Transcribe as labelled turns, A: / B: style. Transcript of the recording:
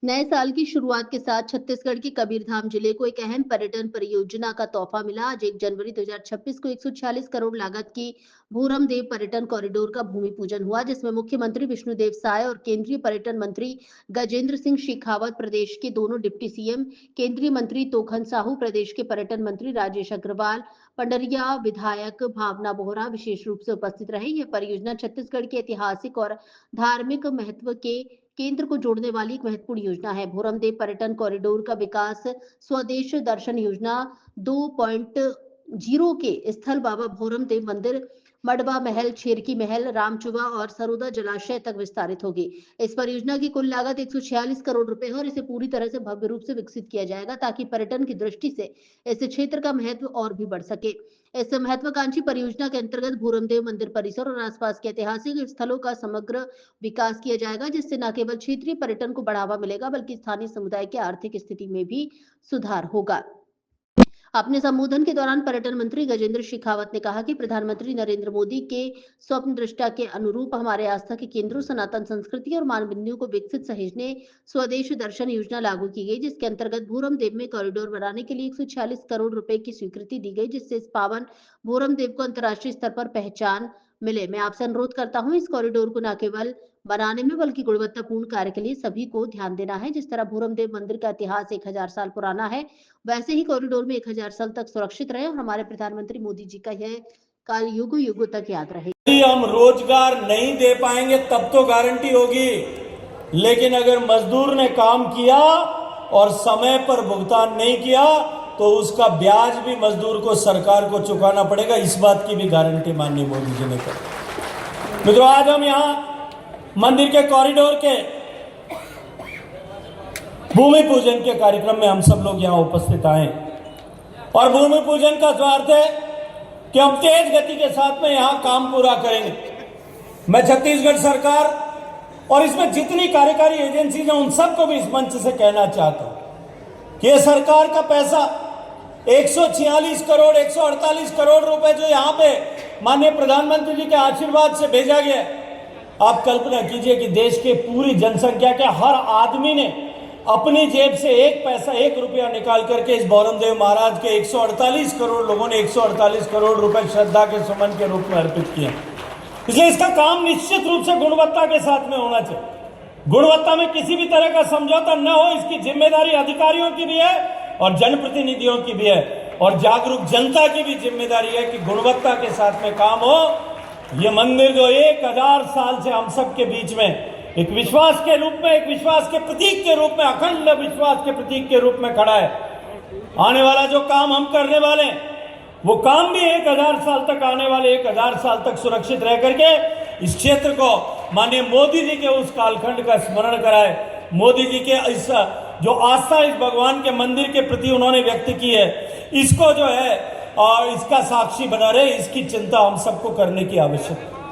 A: नए साल की शुरुआत के साथ छत्तीसगढ़ के कबीरधाम जिले को एक अहम पर्यटन परियोजना का तोहफा मिला। आज 1 जनवरी 2026 को 146 करोड़ लागत की भूरम देव पर्यटन कॉरिडोर का भूमि पूजन हुआ, जिसमें मुख्यमंत्री विष्णुदेव साय और केंद्रीय पर्यटन मंत्री गजेंद्र सिंह शेखावत, प्रदेश के दोनों डिप्टी सीएम, केंद्रीय मंत्री तोखन साहू, प्रदेश के पर्यटन मंत्री राजेश अग्रवाल, पंडरिया विधायक भावना बोहरा विशेष रूप से उपस्थित रहे। यह परियोजना छत्तीसगढ़ के ऐतिहासिक और धार्मिक महत्व के केंद्र को जोड़ने वाली एक महत्वपूर्ण योजना है। भूरम देव पर्यटन कॉरिडोर का विकास स्वदेश दर्शन योजना 2.0 के स्थल बाबा भूरम देव मंदिर, मडबा महल, छेरकी महल, रामचुवा और सरोदा जलाशय तक विस्तारित होगी। इस परियोजना की कुल लागत 146 करोड़ रुपए है और इसे पूरी तरह से भव्य रूप से विकसित किया जाएगा ताकि पर्यटन की दृष्टि से इस क्षेत्र का महत्व और भी बढ़ सके। इस महत्वाकांक्षी परियोजना के अंतर्गत भूरम देव मंदिर परिसर और आसपास के ऐतिहासिक स्थलों का समग्र विकास किया जाएगा, जिससे न केवल क्षेत्रीय पर्यटन को बढ़ावा मिलेगा बल्कि स्थानीय समुदाय की आर्थिक स्थिति में भी सुधार होगा। अपने संबोधन के दौरान पर्यटन मंत्री गजेंद्र शेखावत ने कहा कि प्रधानमंत्री नरेंद्र मोदी के स्वप्न दृष्टा के अनुरूप हमारे आस्था के केंद्रों, सनातन संस्कृति और मानबिंदुओं को विकसित सहेजने स्वदेश दर्शन योजना लागू की गई, जिसके अंतर्गत भूरम देव में कॉरिडोर बनाने के लिए 146 करोड़ रुपए की स्वीकृति दी गई, जिससे इस पावन भूरम देव को अंतर्राष्ट्रीय स्तर पर पहचान मिले। मैं आपसे अनुरोध करता हूं, इस कॉरिडोर को न केवल बनाने में बल्कि गुणवत्तापूर्ण कार्य के लिए सभी को ध्यान देना है। जिस तरह भूरम देव मंदिर का इतिहास 1000 साल पुराना है, वैसे ही कॉरिडोर में 1000 साल तक सुरक्षित रहे और हमारे प्रधानमंत्री मोदी जी का यह कार्य युगों युगों तक याद रहे।
B: हम रोजगार नहीं दे पाएंगे तब तो गारंटी होगी, लेकिन अगर मजदूर ने काम किया और समय पर भुगतान नहीं किया तो उसका ब्याज भी मजदूर को, सरकार को चुकाना पड़ेगा। इस बात की भी गारंटी माननीय मोदी जी ने करी। मित्रों, आज हम यहाँ मंदिर के कॉरिडोर के भूमि पूजन के कार्यक्रम में हम सब लोग यहाँ उपस्थित आए और भूमि पूजन का अर्थ है कि हम तेज गति के साथ में यहाँ काम पूरा करेंगे। मैं छत्तीसगढ़ सरकार और इसमें जितनी कार्यकारी एजेंसीज हैं उन सबको भी इस मंच से कहना चाहता हूं कि ये सरकार का पैसा 146 करोड़ 148 करोड़ रुपए जो यहाँ पे माननीय प्रधानमंत्री जी के आशीर्वाद से भेजा गया है। आप कल्पना कीजिए कि देश के पूरी जनसंख्या के हर आदमी ने अपनी जेब से एक पैसा, 1 रुपया निकाल करके इस भूरम देव महाराज के 148 करोड़ लोगों ने 148 करोड़ रुपए श्रद्धा के सुमन के रूप में अर्पित किए। इसलिए इसका काम निश्चित रूप से गुणवत्ता के साथ में होना चाहिए। गुणवत्ता में किसी भी तरह का समझौता न हो, इसकी जिम्मेदारी अधिकारियों की भी है और जनप्रतिनिधियों की भी है और जागरूक जनता की भी जिम्मेदारी है कि गुणवत्ता के साथ में काम हो। ये मंदिर जो 1000 साल से हम सब के बीच में एक विश्वास के रूप में, एक विश्वास के प्रतीक के रूप में, अखंड विश्वास के प्रतीक के रूप में खड़ा है। आने वाला जो काम हम करने वाले हैं वो काम भी 1000 साल तक, आने वाले 1000 साल तक सुरक्षित रह करके इस क्षेत्र को माननीय मोदी जी के उस कालखंड का स्मरण कराए। मोदी जी के इस जो आस्था इस भगवान के मंदिर के प्रति उन्होंने व्यक्त की है, इसको जो है और इसका साक्षी बना रहे, इसकी चिंता हम सबको करने की आवश्यकता है।